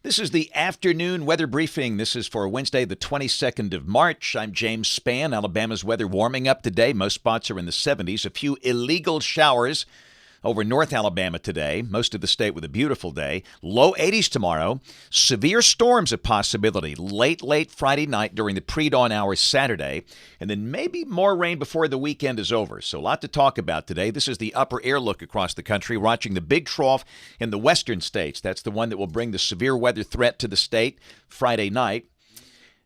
This is the afternoon weather briefing. This is for Wednesday, the 22nd of March. I'm James Spann. Alabama's weather warming up today. Most spots are in the 70s. A few illegal showers over North Alabama today. Most of the state with a beautiful day. Low 80s tomorrow. Severe storms a possibility late Friday night during the pre-dawn hours Saturday. And then maybe more rain before the weekend is over. So a lot to talk about today. This is the upper air look across the country, watching the big trough in the western states. That's the one that will bring the severe weather threat to the state Friday night.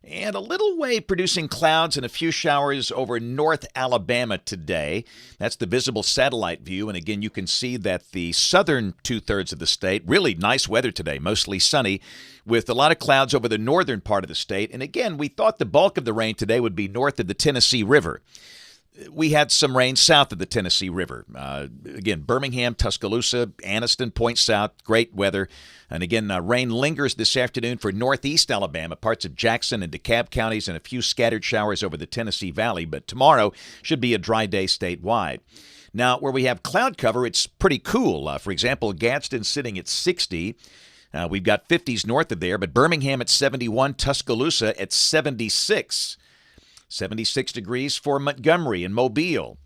And a little wave producing clouds and a few showers over North Alabama today. That's the visible satellite view. And again, you can see that the southern two-thirds of the state, really nice weather today, mostly sunny, with a lot of clouds over the northern part of the state. And again, we thought the bulk of the rain today would be north of the Tennessee River. We had some rain south of the Tennessee River. Again, Birmingham, Tuscaloosa, Anniston, Point South, great weather. And again, rain lingers this afternoon for northeast Alabama, parts of Jackson and DeKalb counties, and a few scattered showers over the Tennessee Valley. But tomorrow should be a dry day statewide. Now, where we have cloud cover, it's pretty cool. For example, Gadsden sitting at 60. We've got 50s north of there, but Birmingham at 71, Tuscaloosa at 76. 76 degrees for Montgomery and Mobile.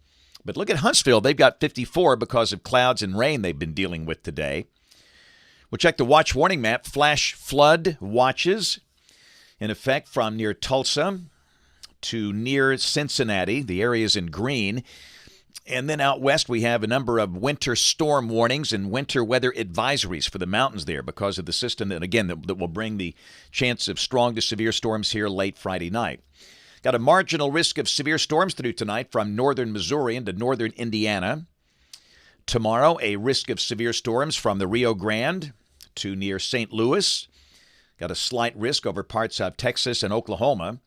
But look at Huntsville. They've got 54 because of clouds and rain they've been dealing with today. We'll check the watch warning map. Flash flood watches in effect from near Tulsa to near Cincinnati. The area is in green. And then out west, we have a number of winter storm warnings and winter weather advisories for the mountains there because of the system that, again, that will bring the chance of strong to severe storms here late Friday night. Got a marginal risk of severe storms through tonight from northern Missouri into northern Indiana. Tomorrow, a risk of severe storms from the Rio Grande to near St. Louis. Got a slight risk over parts of Texas and Oklahoma.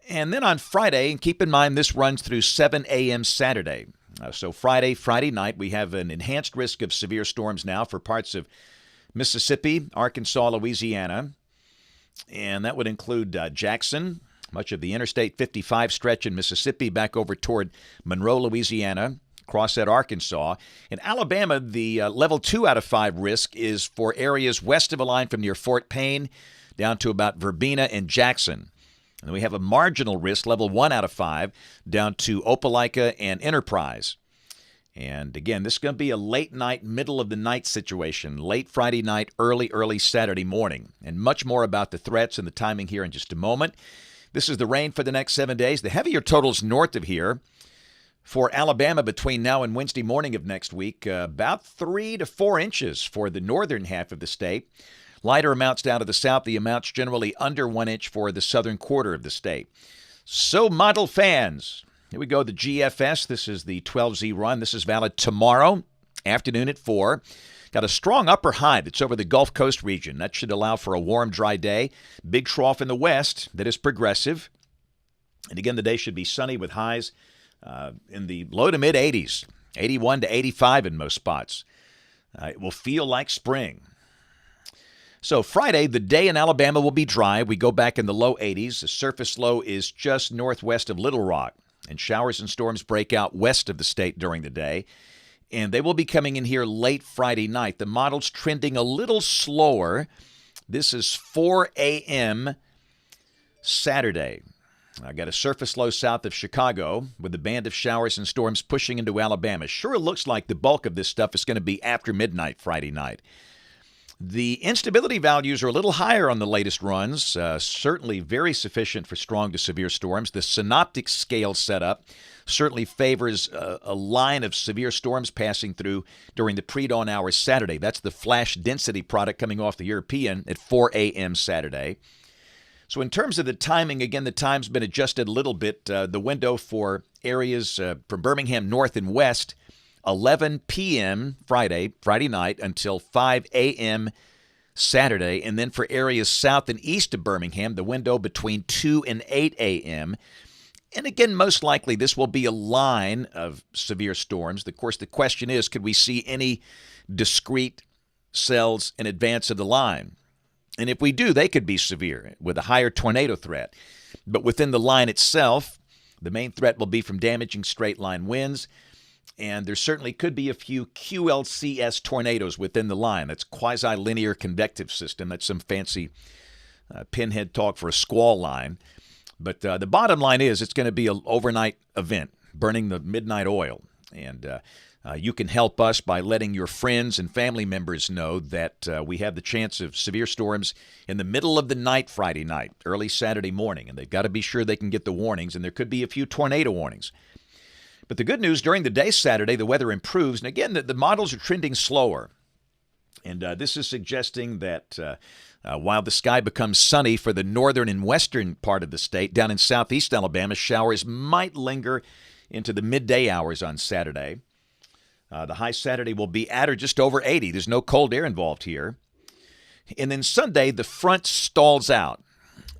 And then on Friday, and keep in mind this runs through 7 a.m. Saturday. So Friday night, we have an enhanced risk of severe storms now for parts of Mississippi, Arkansas, Louisiana. And that would include Jackson, much of the Interstate 55 stretch in Mississippi, back over toward Monroe, Louisiana, across at Arkansas. In Alabama, the level 2 out of 5 risk is for areas west of a line from near Fort Payne down to about Verbena and Jackson. And then we have a marginal risk, level 1 out of 5, down to Opelika and Enterprise. And again, this is going to be a late night, middle of the night situation, late Friday night, early Saturday morning. And much more about the threats and the timing here in just a moment. This is the rain for the next 7 days. The heavier totals north of here for Alabama between now and Wednesday morning of next week, about 3 to 4 inches for the northern half of the state. Lighter amounts down to the south, the amounts generally under 1 inch for the southern quarter of the state. So, model fans, here we go, the GFS. This is the 12Z run. This is valid tomorrow afternoon at 4. Got a strong upper high that's over the Gulf Coast region. That should allow for a warm, dry day. Big trough in the west that is progressive. And again, the day should be sunny with highs in the low to mid 80s, 81 to 85 in most spots. It will feel like spring. So Friday, the day in Alabama will be dry. We go back in the low 80s. The surface low is just northwest of Little Rock. And showers and storms break out west of the state during the day. And they will be coming in here late Friday night. The model's trending a little slower. This is 4 a.m. Saturday. I got a surface low south of Chicago with a band of showers and storms pushing into Alabama. Sure looks like the bulk of this stuff is going to be after midnight Friday night. The instability values are a little higher on the latest runs, certainly very sufficient for strong to severe storms. The synoptic scale setup certainly favors a line of severe storms passing through during the pre-dawn hours Saturday. That's the flash density product coming off the European at 4 a.m. Saturday. So in terms of the timing, again, the time's been adjusted a little bit. The window for areas from Birmingham north and west, 11 p.m. Friday night until 5 a.m. Saturday. And then for areas south and east of Birmingham, the window between 2 and 8 a.m. And again, most likely this will be a line of severe storms. Of course, the question is, could we see any discrete cells in advance of the line? And if we do, they could be severe with a higher tornado threat. But within the line itself, the main threat will be from damaging straight-line winds. and there certainly could be a few QLCS tornadoes within the line. That's quasi-linear convective system. That's some fancy pinhead talk for a squall line. But the bottom line is it's going to be an overnight event, burning the midnight oil. And you can help us by letting your friends and family members know that we have the chance of severe storms in the middle of the night Friday night, early Saturday morning. And they've got to be sure they can get the warnings, and there could be a few tornado warnings. But the good news, during the day Saturday, the weather improves. And again, the models are trending slower. And this is suggesting that while the sky becomes sunny for the northern and western part of the state, down in southeast Alabama, showers might linger into the midday hours on Saturday. The high Saturday will be at or just over 80. There's no cold air involved here. And then Sunday, the front stalls out.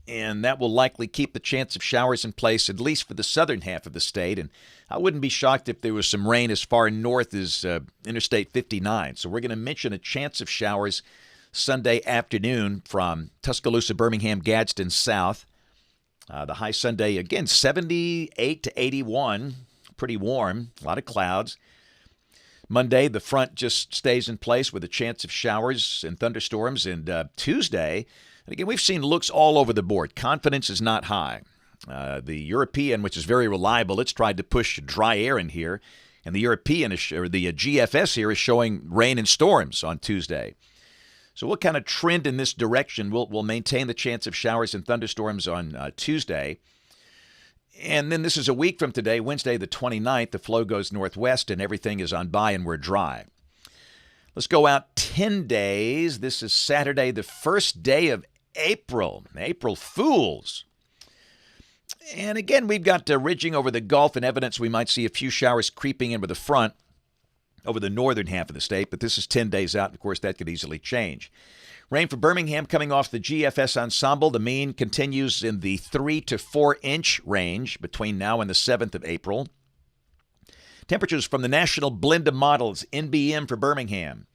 And that will likely keep the chance of showers in place, at least for the southern half of the state. And I wouldn't be shocked if there was some rain as far north as Interstate 59. So we're going to mention a chance of showers Sunday afternoon from Tuscaloosa, Birmingham, Gadsden south. The high Sunday, again, 78 to 81. Pretty warm, a lot of clouds. Monday, the front just stays in place with a chance of showers and thunderstorms. And Tuesday, and again, we've seen looks all over the board. Confidence is not high. The European, which is very reliable, it's tried to push dry air in here. And the European, or the GFS here, is showing rain and storms on Tuesday. So we'll kind of trend in this direction. We'll maintain the chance of showers and thunderstorms on Tuesday. And then this is a week from today, Wednesday the 29th, the flow goes northwest and everything is on by and we're dry. Let's go out 10 days. This is Saturday, the first day of April. April Fools. And again, we've got ridging over the Gulf and evidence we might see a few showers creeping in with the front over the northern half of the state, but this is 10 days out. Of course, that could easily change. Rain for Birmingham coming off the GFS ensemble. The mean continues in the 3 to 4 inch range between now and the 7th of April. Temperatures from the National Blend of Models, NBM for Birmingham.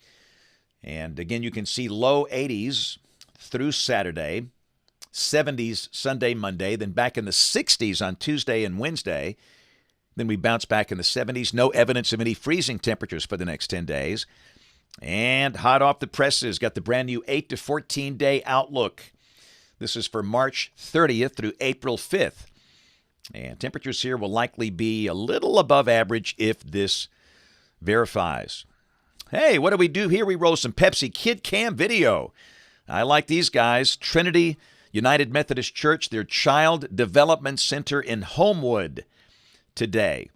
And again, you can see low 80s through Saturday, 70s Sunday, Monday, then back in the 60s on Tuesday and Wednesday. Then we bounce back in the 70s. No evidence of any freezing temperatures for the next 10 days. And hot off the presses, got the brand new 8 to 14 day outlook. This is for March 30th through April 5th. And temperatures here will likely be a little above average if this verifies. Hey, what do we do here? We roll some Pepsi Kid Cam video. I like these guys. Trinity United Methodist Church, their Child Development Center in Homewood today.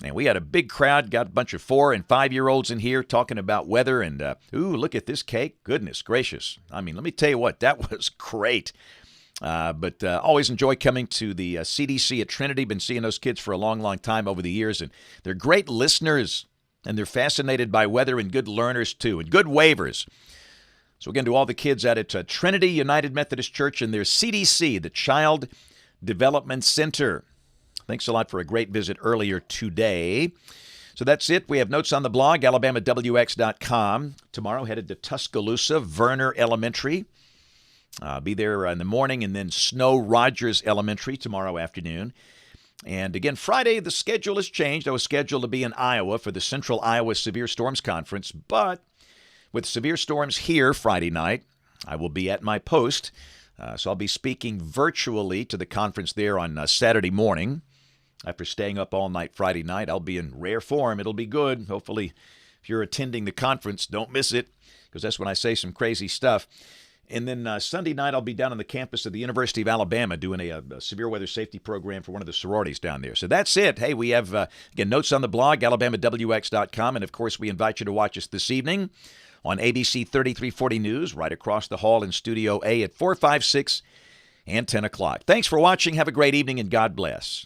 And we had a big crowd, got a bunch of 4- and 5-year-olds in here talking about weather. And, ooh, look at this cake. Goodness gracious. I mean, let me tell you what, that was great. But always enjoy coming to the CDC at Trinity. Been seeing those kids for a long, long time over the years. And they're great listeners, and they're fascinated by weather and good learners, too, and good waivers. So again, to all the kids out at Trinity United Methodist Church and their CDC, the Child Development Center. Thanks a lot for a great visit earlier today. So that's it. We have notes on the blog, alabamawx.com. Tomorrow, headed to Tuscaloosa, Verner Elementary. Be there in the morning, and then Snow Rogers Elementary tomorrow afternoon. And again, Friday, the schedule has changed. I was scheduled to be in Iowa for the Central Iowa Severe Storms Conference, but with severe storms here Friday night, I will be at my post. So I'll be speaking virtually to the conference there on Saturday morning. After staying up all night Friday night, I'll be in rare form. It'll be good. Hopefully, if you're attending the conference, don't miss it, because that's when I say some crazy stuff. And then Sunday night, I'll be down on the campus of the University of Alabama doing a severe weather safety program for one of the sororities down there. So that's it. Hey, we have, again, notes on the blog, alabamawx.com. And, of course, we invite you to watch us this evening on ABC 3340 News, right across the hall in Studio A at 4, 5, 6, and 10 o'clock. Thanks for watching. Have a great evening, and God bless.